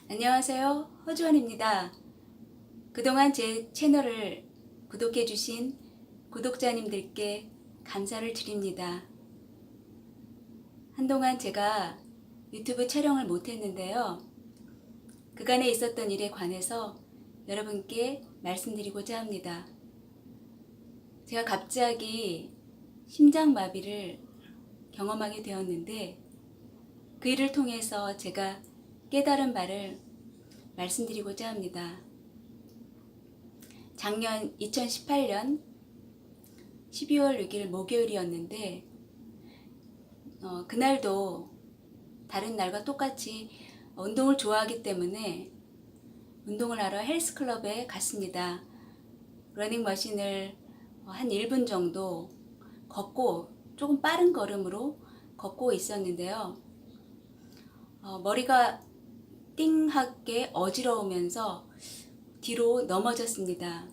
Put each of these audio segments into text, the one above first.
안녕하세요. 허주원입니다. 그동안 제 채널을 구독해주신 구독자님들께 감사를 드립니다. 한동안 제가 유튜브 촬영을 못했는데요. 그간에 있었던 일에 관해서 여러분께 말씀드리고자 합니다. 제가 갑자기 심장마비를 경험하게 되었는데 그 일을 통해서 제가 깨달은 바를 말씀드리고자 합니다. 작년 2018년 12월 6일 목요일이었는데 그날도 다른 날과 똑같이 운동을 좋아하기 때문에 운동을 하러 헬스클럽에 갔습니다. 러닝머신을 한 1분 정도 걷고 조금 빠른 걸음으로 걷고 있었는데요. 머리가 띵하게 어지러우면서 뒤로 넘어졌습니다.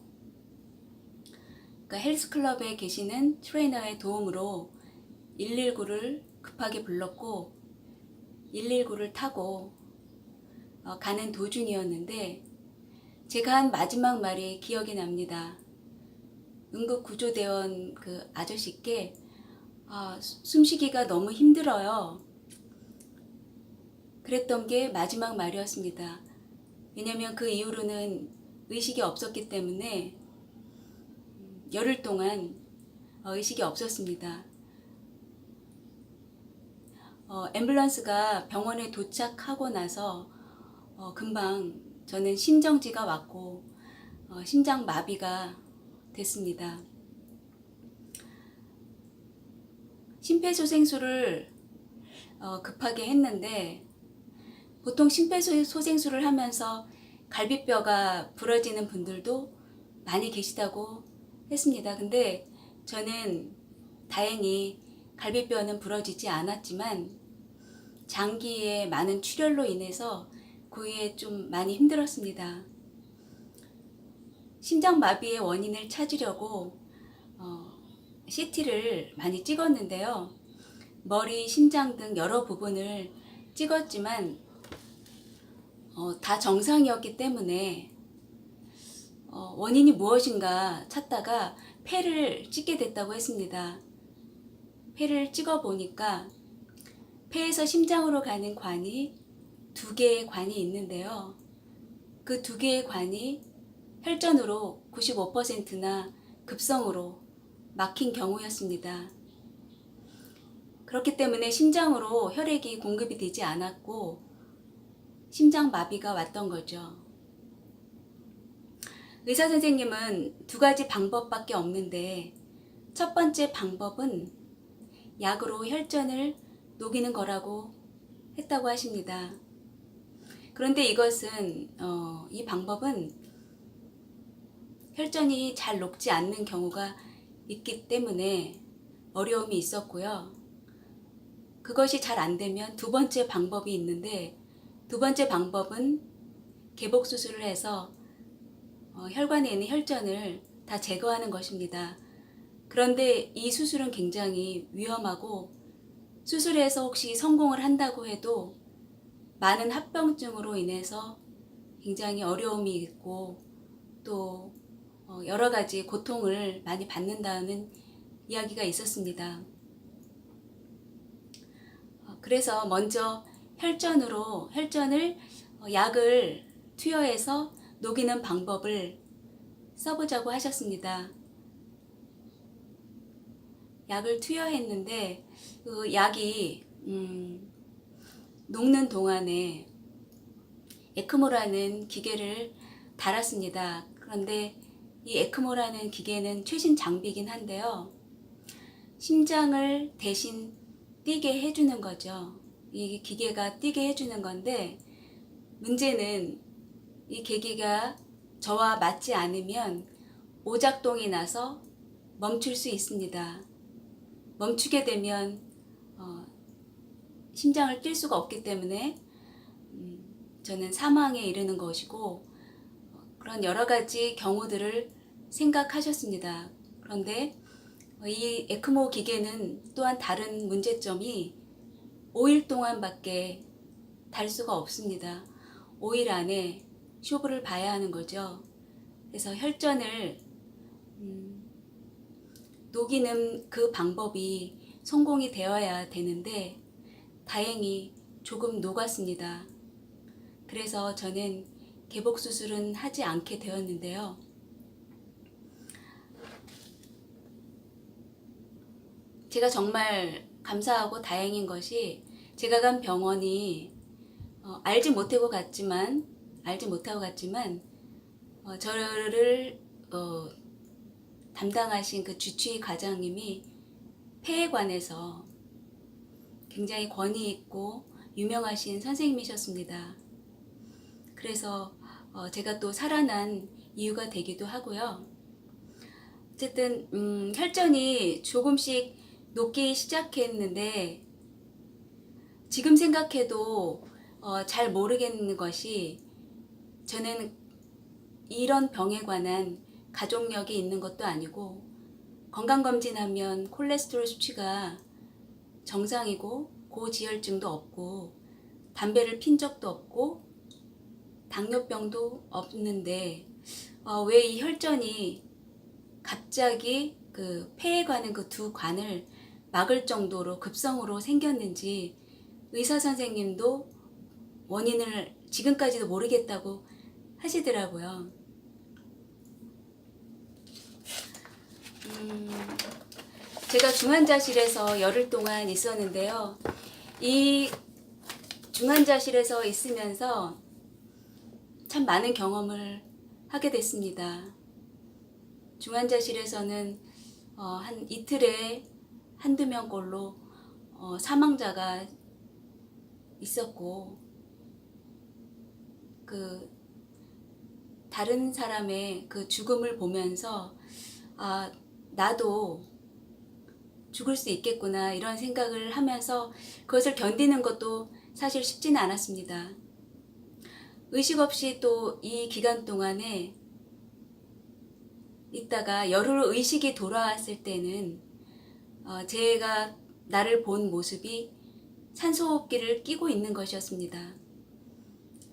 그러니까 헬스클럽에 계시는 트레이너의 도움으로 119를 급하게 불렀고 119를 타고 가는 도중이었는데 제가 한 마지막 말이 기억이 납니다. 응급구조대원 그 아저씨께 숨쉬기가 너무 힘들어요. 그랬던 게 마지막 말이었습니다. 왜냐면 그 이후로는 의식이 없었기 때문에 열흘 동안 의식이 없었습니다. 앰뷸런스가 병원에 도착하고 나서 금방 저는 심정지가 왔고 심장마비가 됐습니다. 심폐소생술을 급하게 했는데 보통 심폐소생술을 하면서 갈비뼈가 부러지는 분들도 많이 계시다고 했습니다. 근데 저는 다행히 갈비뼈는 부러지지 않았지만 장기의 많은 출혈로 인해서 그 후에 좀 많이 힘들었습니다. 심장마비의 원인을 찾으려고 CT를 많이 찍었는데요. 머리, 심장 등 여러 부분을 찍었지만 다 정상이었기 때문에 원인이 무엇인가 찾다가 폐를 찍게 됐다고 했습니다. 폐를 찍어 보니까 폐에서 심장으로 가는 관이 2개의 관이 있는데요. 그 2개의 관이 혈전으로 95%나 급성으로 막힌 경우였습니다. 그렇기 때문에 심장으로 혈액이 공급이 되지 않았고 심장마비가 왔던 거죠. 의사 선생님은 2가지 방법밖에 없는데 첫 번째 방법은 약으로 혈전을 녹이는 거라고 했다고 하십니다. 그런데 이 방법은 혈전이 잘 녹지 않는 경우가 있기 때문에 어려움이 있었고요. 그것이 잘 안 되면 2번째 방법이 있는데 2번째 방법은 개복 수술을 해서 혈관에 있는 혈전을 다 제거하는 것입니다. 그런데 이 수술은 굉장히 위험하고 수술해서 혹시 성공을 한다고 해도 많은 합병증으로 인해서 굉장히 어려움이 있고 또 여러 가지 고통을 많이 받는다는 이야기가 있었습니다. 그래서 먼저 혈전을 약을 투여해서 녹이는 방법을 써보자고 하셨습니다. 약을 투여했는데 그 약이 녹는 동안에 에크모라는 기계를 달았습니다. 그런데 이 에크모라는 기계는 최신 장비이긴 한데요. 심장을 대신 뛰게 해주는 거죠. 이 기계가 뛰게 해주는 건데 문제는 이 기계가 저와 맞지 않으면 오작동이 나서 멈출 수 있습니다. 멈추게 되면 심장을 뛸 수가 없기 때문에 저는 사망에 이르는 것이고 그런 여러 가지 경우들을 생각하셨습니다. 그런데 이 에크모 기계는 또한 다른 문제점이 5일 동안밖에 달 수가 없습니다. 5일 안에 쇼부를 봐야 하는 거죠. 그래서 혈전을 녹이는 그 방법이 성공이 되어야 되는데 다행히 조금 녹았습니다. 그래서 저는 개복 수술은 하지 않게 되었는데요. 제가 정말 감사하고 다행인 것이 제가 간 병원이 알지 못하고 갔지만 저를 담당하신 그 주치의 과장님이 폐에 관해서 굉장히 권위 있고 유명하신 선생님이셨습니다. 그래서 제가 또 살아난 이유가 되기도 하고요. 어쨌든 혈전이 조금씩 녹기 시작했는데 지금 생각해도 잘 모르겠는 것이 저는 이런 병에 관한 가족력이 있는 것도 아니고 건강검진하면 콜레스테롤 수치가 정상이고 고지혈증도 없고 담배를 핀 적도 없고 당뇨병도 없는데 왜 이 혈전이 갑자기 그 폐에 가는 그 두 관을 막을 정도로 급성으로 생겼는지 의사 선생님도 원인을 지금까지도 모르겠다고 하시더라고요. 제가 중환자실에서 열흘 동안 있었는데요. 이 중환자실에서 있으면서 참 많은 경험을 하게 됐습니다. 중환자실에서는 한 이틀에 한두 명꼴로 사망자가 있었고 그 다른 사람의 그 죽음을 보면서 나도 죽을 수 있겠구나 이런 생각을 하면서 그것을 견디는 것도 사실 쉽지는 않았습니다. 의식 없이 또 이 기간 동안에 있다가 열흘 의식이 돌아왔을 때는 제가 나를 본 모습이 산소호흡기를 끼고 있는 것이었습니다.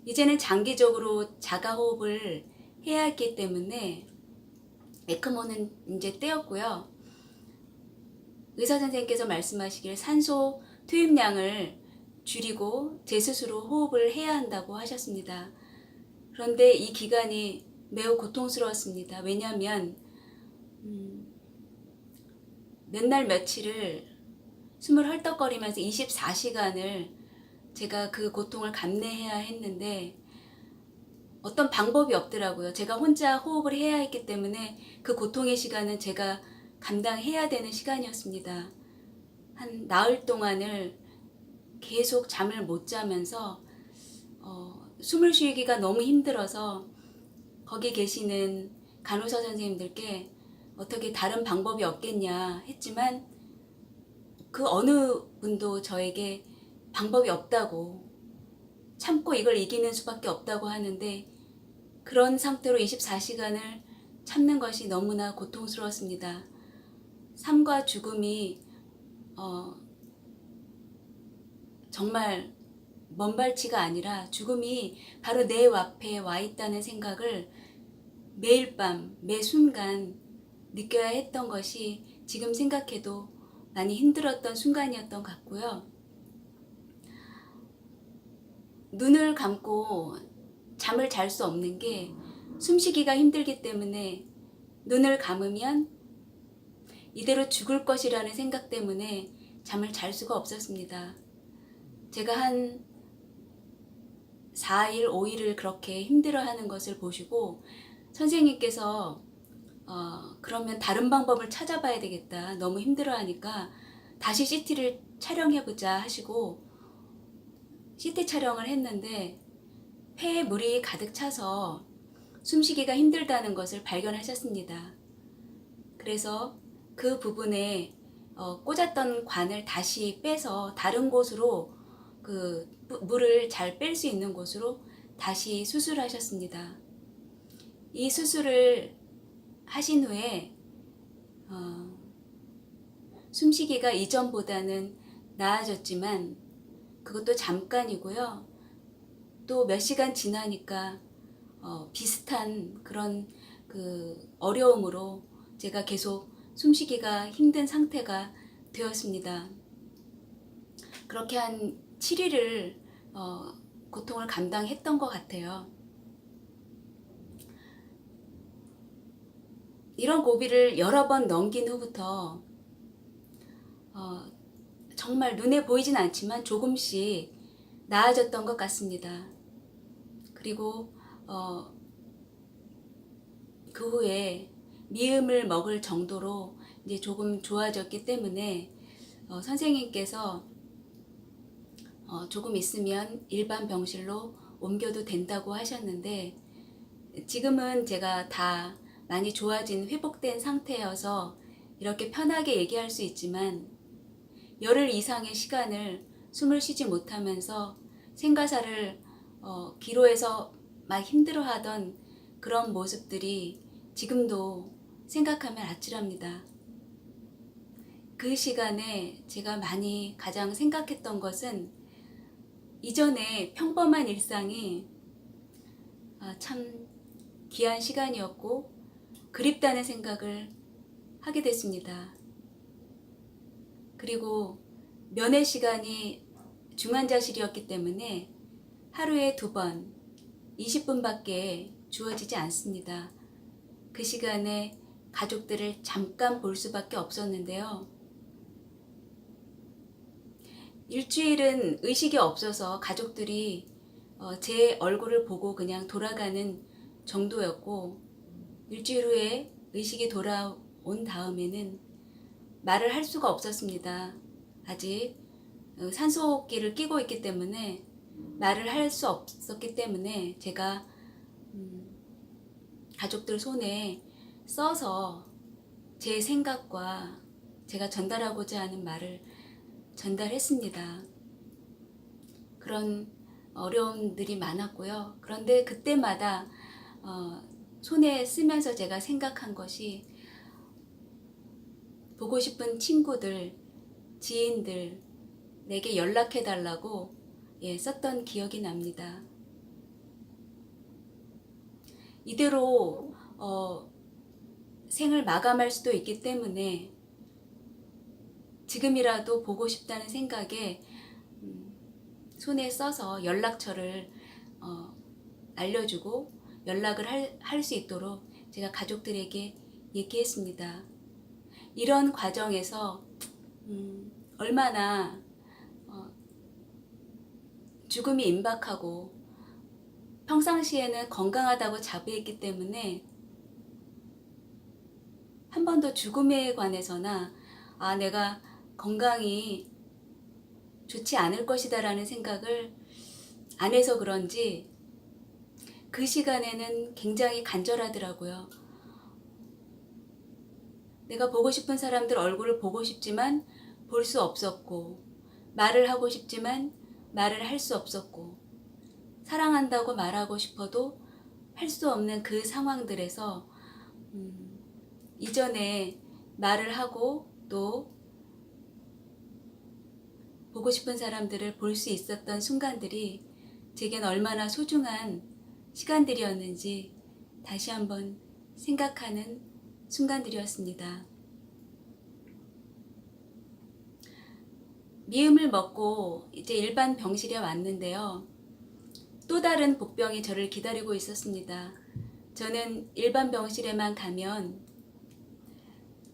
이제는 장기적으로 자가호흡을 해야 했기 때문에 에크모는 이제 떼었고요. 의사 선생님께서 말씀하시길 산소 투입량을 줄이고 제 스스로 호흡을 해야 한다고 하셨습니다. 그런데 이 기간이 매우 고통스러웠습니다. 왜냐하면 몇 날 며칠을 숨을 헐떡거리면서 24시간을 제가 그 고통을 감내해야 했는데 어떤 방법이 없더라고요. 제가 혼자 호흡을 해야 했기 때문에 그 고통의 시간은 제가 감당해야 되는 시간이었습니다. 한 나흘 동안을 계속 잠을 못 자면서 숨을 쉬기가 너무 힘들어서 거기 계시는 간호사 선생님들께 어떻게 다른 방법이 없겠냐 했지만 그 어느 분도 저에게 방법이 없다고 참고 이걸 이기는 수밖에 없다고 하는데 그런 상태로 24시간을 참는 것이 너무나 고통스러웠습니다. 삶과 죽음이 정말 먼발치가 아니라 죽음이 바로 내 앞에 와 있다는 생각을 매일 밤, 매 순간 느껴야 했던 것이 지금 생각해도 많이 힘들었던 순간이었던 것 같고요. 눈을 감고 잠을 잘 수 없는 게 숨쉬기가 힘들기 때문에 눈을 감으면 이대로 죽을 것이라는 생각 때문에 잠을 잘 수가 없었습니다. 제가 한 4일, 5일을 그렇게 힘들어하는 것을 보시고 선생님께서 그러면 다른 방법을 찾아봐야 되겠다. 너무 힘들어하니까 다시 CT를 촬영해보자 하시고 CT 촬영을 했는데 폐에 물이 가득 차서 숨쉬기가 힘들다는 것을 발견하셨습니다. 그래서 그 부분에 꽂았던 관을 다시 빼서 다른 곳으로 그 물을 잘 뺄 수 있는 곳으로 다시 수술하셨습니다. 이 수술을 하신 후에 숨쉬기가 이전보다는 나아졌지만 그것도 잠깐이고요. 또 몇 시간 지나니까 비슷한 그런 그 어려움으로 제가 계속 숨쉬기가 힘든 상태가 되었습니다. 그렇게 한 7일을 고통을 감당했던 것 같아요. 이런 고비를 여러 번 넘긴 후부터 정말 눈에 보이진 않지만 조금씩 나아졌던 것 같습니다. 그리고 그 후에 미음을 먹을 정도로 이제 조금 좋아졌기 때문에 선생님께서 조금 있으면 일반 병실로 옮겨도 된다고 하셨는데, 지금은 제가 다 많이 좋아진 회복된 상태여서 이렇게 편하게 얘기할 수 있지만, 열흘 이상의 시간을 숨을 쉬지 못하면서 생가사를 기로에서 막 힘들어하던 그런 모습들이 지금도 생각하면 아찔합니다. 그 시간에 제가 많이 가장 생각했던 것은 이전에 평범한 일상이 참 귀한 시간이었고 그립다는 생각을 하게 됐습니다. 그리고 면회 시간이 중환자실이었기 때문에 하루에 2번 20분밖에 주어지지 않습니다. 그 시간에 가족들을 잠깐 볼 수밖에 없었는데요. 일주일은 의식이 없어서 가족들이 제 얼굴을 보고 그냥 돌아가는 정도였고, 일주일 후에 의식이 돌아온 다음에는 말을 할 수가 없었습니다. 아직 산소호흡기를 끼고 있기 때문에 말을 할 수 없었기 때문에 제가 가족들 손에 써서 제 생각과 제가 전달하고자 하는 말을 전달했습니다. 그런 어려움들이 많았고요. 그런데 그때마다 손에 쓰면서 제가 생각한 것이 보고 싶은 친구들, 지인들, 내게 연락해달라고 썼던 기억이 납니다. 이대로 생을 마감할 수도 있기 때문에 지금이라도 보고 싶다는 생각에 손에 써서 연락처를 알려주고 연락을 할 수 있도록 제가 가족들에게 얘기했습니다. 이런 과정에서 얼마나 죽음이 임박하고 평상시에는 건강하다고 자부했기 때문에 한 번도 죽음에 관해서나 내가 건강이 좋지 않을 것이다 라는 생각을 안 해서 그런지 그 시간에는 굉장히 간절하더라고요. 내가 보고 싶은 사람들 얼굴을 보고 싶지만 볼 수 없었고, 말을 하고 싶지만 말을 할 수 없었고, 사랑한다고 말하고 싶어도 할 수 없는 그 상황들에서 이전에 말을 하고 또 보고 싶은 사람들을 볼 수 있었던 순간들이 제겐 얼마나 소중한 시간들이었는지 다시 한번 생각하는 순간들이었습니다. 미음을 먹고 이제 일반 병실에 왔는데요. 또 다른 복병이 저를 기다리고 있었습니다. 저는 일반 병실에만 가면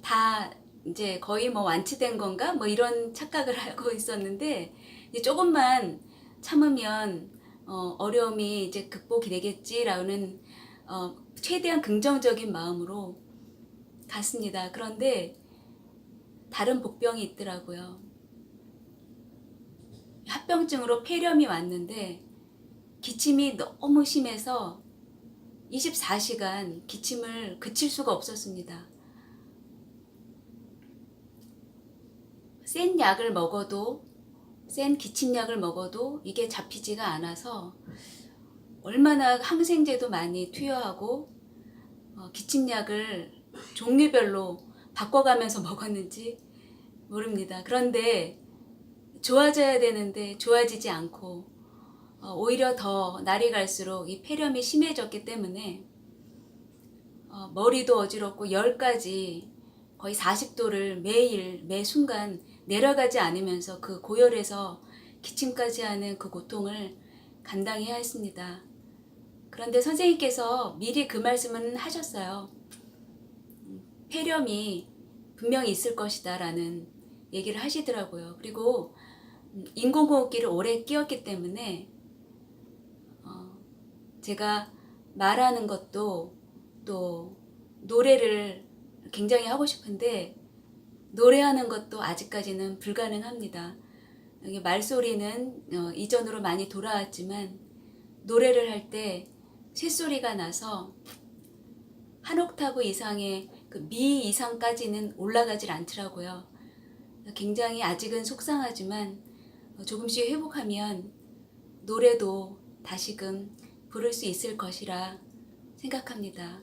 다 이제 거의 완치된 건가? 이런 착각을 하고 있었는데, 이제 조금만 참으면 어려움이 이제 극복이 되겠지라는 최대한 긍정적인 마음으로 갔습니다. 그런데 다른 복병이 있더라고요. 합병증으로 폐렴이 왔는데 기침이 너무 심해서 24시간 기침을 그칠 수가 없었습니다. 센 약을 먹어도, 센 기침약을 먹어도 이게 잡히지가 않아서 얼마나 항생제도 많이 투여하고 기침약을 종류별로 바꿔가면서 먹었는지 모릅니다. 그런데 좋아져야 되는데 좋아지지 않고 오히려 더 날이 갈수록 이 폐렴이 심해졌기 때문에 머리도 어지럽고 열까지 거의 40도를 매일 매 순간 내려가지 않으면서 그 고열에서 기침까지 하는 그 고통을 감당해야 했습니다. 그런데 선생님께서 미리 그 말씀은 하셨어요. 폐렴이 분명히 있을 것이다 라는 얘기를 하시더라고요. 그리고 인공호흡기를 오래 끼웠기 때문에 제가 말하는 것도 또 노래를 굉장히 하고 싶은데 노래하는 것도 아직까지는 불가능합니다. 말소리는 이전으로 많이 돌아왔지만 노래를 할 때 쇳소리가 나서 한 옥타브 이상의 그 미 이상까지는 올라가질 않더라고요. 굉장히 아직은 속상하지만 조금씩 회복하면 노래도 다시금 부를 수 있을 것이라 생각합니다.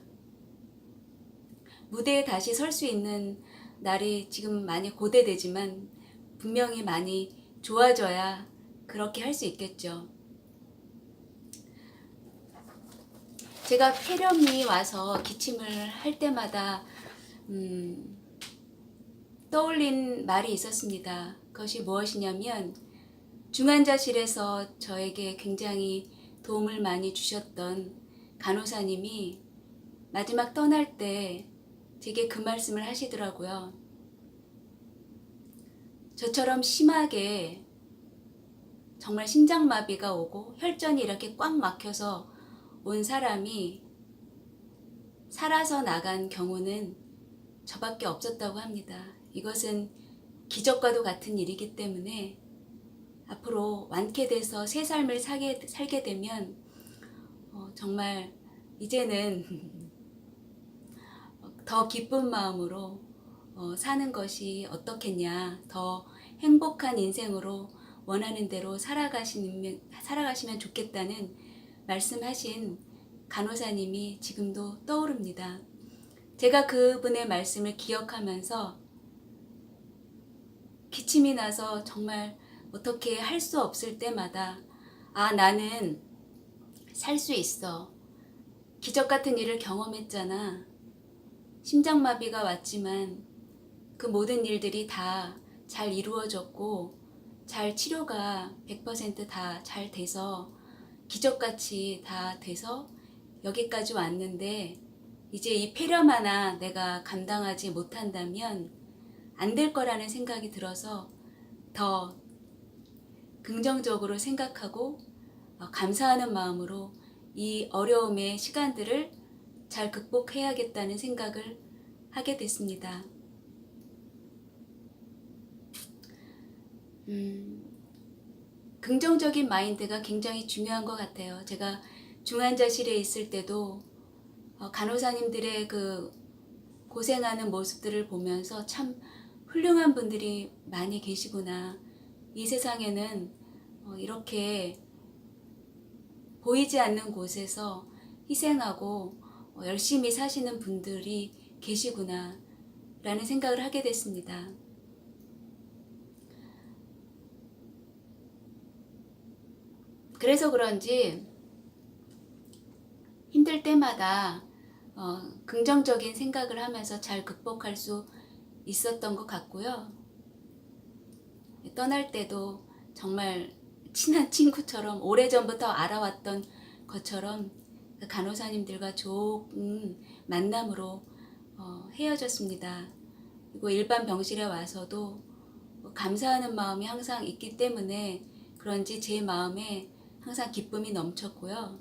무대에 다시 설 수 있는 날이 지금 많이 고대되지만 분명히 많이 좋아져야 그렇게 할 수 있겠죠. 제가 폐렴이 와서 기침을 할 때마다 떠올린 말이 있었습니다. 그것이 무엇이냐면 중환자실에서 저에게 굉장히 도움을 많이 주셨던 간호사님이 마지막 떠날 때 제게 그 말씀을 하시더라고요. 저처럼 심하게 정말 심장마비가 오고 혈전이 이렇게 꽉 막혀서 온 사람이 살아서 나간 경우는 저밖에 없었다고 합니다. 이것은 기적과도 같은 일이기 때문에 앞으로 완쾌돼서 새 삶을 살게 되면 정말 이제는 더 기쁜 마음으로 사는 것이 어떻겠냐, 더 행복한 인생으로 원하는 대로 살아가시면 좋겠다는 말씀하신 간호사님이 지금도 떠오릅니다. 제가 그분의 말씀을 기억하면서 기침이 나서 정말 어떻게 할 수 없을 때마다 나는 살 수 있어. 기적 같은 일을 경험했잖아. 심장마비가 왔지만 그 모든 일들이 다 잘 이루어졌고 잘 치료가 100% 다 잘 돼서 기적같이 다 돼서 여기까지 왔는데 이제 이 폐렴 하나 내가 감당하지 못한다면 안 될 거라는 생각이 들어서 더 긍정적으로 생각하고 감사하는 마음으로 이 어려움의 시간들을 잘 극복해야겠다는 생각을 하게 됐습니다. 긍정적인 마인드가 굉장히 중요한 것 같아요. 제가 중환자실에 있을 때도 간호사님들의 그 고생하는 모습들을 보면서 참 훌륭한 분들이 많이 계시구나. 이 세상에는 이렇게 보이지 않는 곳에서 희생하고 열심히 사시는 분들이 계시구나 라는 생각을 하게 됐습니다. 그래서 그런지 힘들 때마다 긍정적인 생각을 하면서 잘 극복할 수 있었던 것 같고요. 떠날 때도 정말 친한 친구처럼 오래전부터 알아왔던 것처럼 그 간호사님들과 좋은 만남으로 헤어졌습니다. 그리고 일반 병실에 와서도 감사하는 마음이 항상 있기 때문에 그런지 제 마음에 항상 기쁨이 넘쳤고요.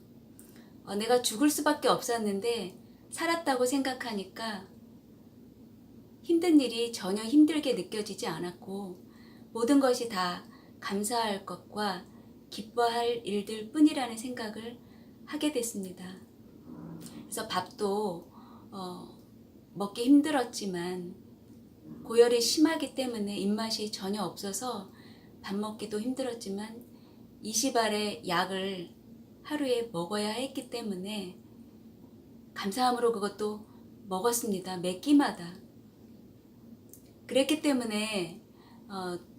내가 죽을 수밖에 없었는데 살았다고 생각하니까 힘든 일이 전혀 힘들게 느껴지지 않았고 모든 것이 다 감사할 것과 기뻐할 일들 뿐이라는 생각을 하게 됐습니다. 그래서 밥도 먹기 힘들었지만 고열이 심하기 때문에 입맛이 전혀 없어서 밥 먹기도 힘들었지만 20알의 약을 하루에 먹어야 했기 때문에 감사함으로 그것도 먹었습니다. 매 끼마다. 그랬기 때문에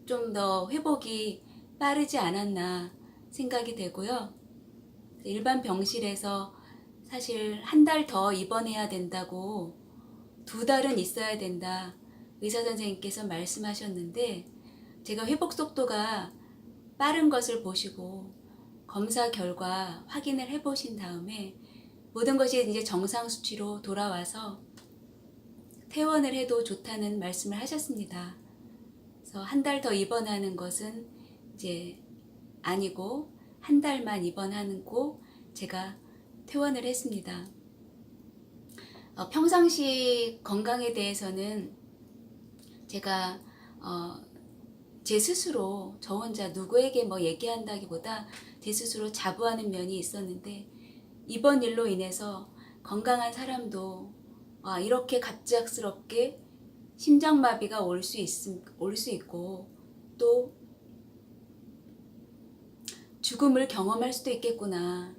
좀 더 회복이 빠르지 않았나 생각이 되고요. 일반 병실에서 사실 한 달 더 입원해야 된다고, 2달은 있어야 된다, 의사 선생님께서 말씀하셨는데, 제가 회복 속도가 빠른 것을 보시고 검사 결과 확인을 해보신 다음에 모든 것이 이제 정상 수치로 돌아와서 퇴원을 해도 좋다는 말씀을 하셨습니다. 그래서 한 달 더 입원하는 것은 이제 아니고 한 달만 입원하고 제가 퇴원을 했습니다. 평상시 건강에 대해서는 제가 제 스스로 저 혼자 누구에게 뭐 얘기한다기보다 제 스스로 자부하는 면이 있었는데, 이번 일로 인해서 건강한 사람도 이렇게 갑작스럽게 심장마비가 올 수 있고 또 죽음을 경험할 수도 있겠구나.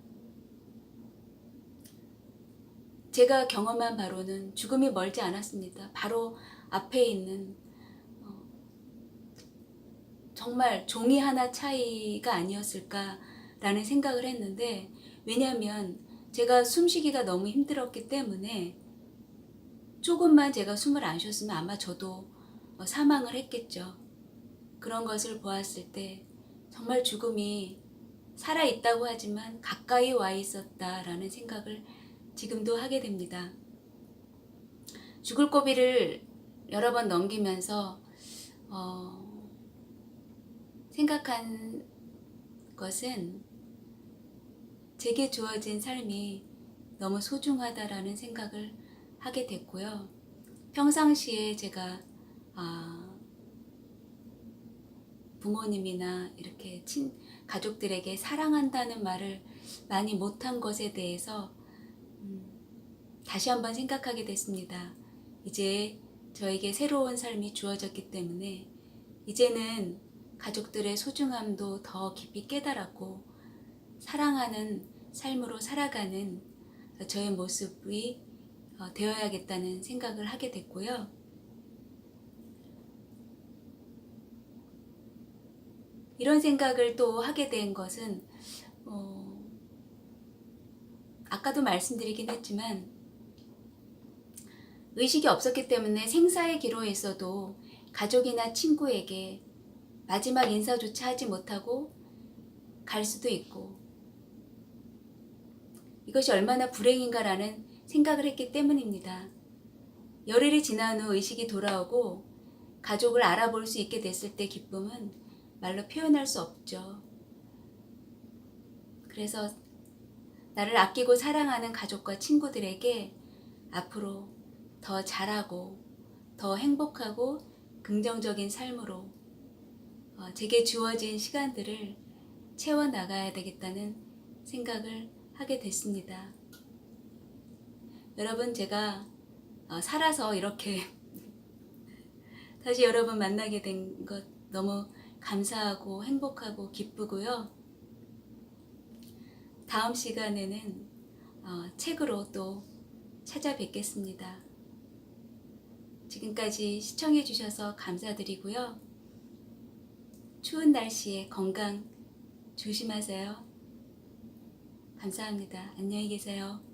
제가 경험한 바로는 죽음이 멀지 않았습니다. 바로 앞에 있는 정말 종이 하나 차이가 아니었을까라는 생각을 했는데, 왜냐하면 제가 숨쉬기가 너무 힘들었기 때문에 조금만 제가 숨을 안 쉬었으면 아마 저도 사망을 했겠죠. 그런 것을 보았을 때 정말 죽음이 살아있다고 하지만 가까이 와 있었다라는 생각을 지금도 하게 됩니다. 죽을 고비를 여러 번 넘기면서 생각한 것은 제게 주어진 삶이 너무 소중하다라는 생각을 하게 됐고요. 평상시에 제가 부모님이나 이렇게 가족들에게 사랑한다는 말을 많이 못한 것에 대해서 다시 한번 생각하게 됐습니다. 이제 저에게 새로운 삶이 주어졌기 때문에 이제는 가족들의 소중함도 더 깊이 깨달았고 사랑하는 삶으로 살아가는 저의 모습이 되어야겠다는 생각을 하게 됐고요. 이런 생각을 또 하게 된 것은 아까도 말씀드리긴 했지만 의식이 없었기 때문에 생사의 기로에 있어도 가족이나 친구에게 마지막 인사조차 하지 못하고 갈 수도 있고, 이것이 얼마나 불행인가라는 생각을 했기 때문입니다. 열흘이 지난 후 의식이 돌아오고 가족을 알아볼 수 있게 됐을 때 기쁨은 말로 표현할 수 없죠. 그래서 나를 아끼고 사랑하는 가족과 친구들에게 앞으로 더 잘하고 더 행복하고 긍정적인 삶으로 제게 주어진 시간들을 채워나가야 되겠다는 생각을 하게 됐습니다. 여러분, 제가 살아서 이렇게 다시 여러분 만나게 된 것 너무 감사하고 행복하고 기쁘고요. 다음 시간에는 책으로 또 찾아뵙겠습니다. 지금까지 시청해 주셔서 감사드리고요. 추운 날씨에 건강 조심하세요. 감사합니다. 안녕히 계세요.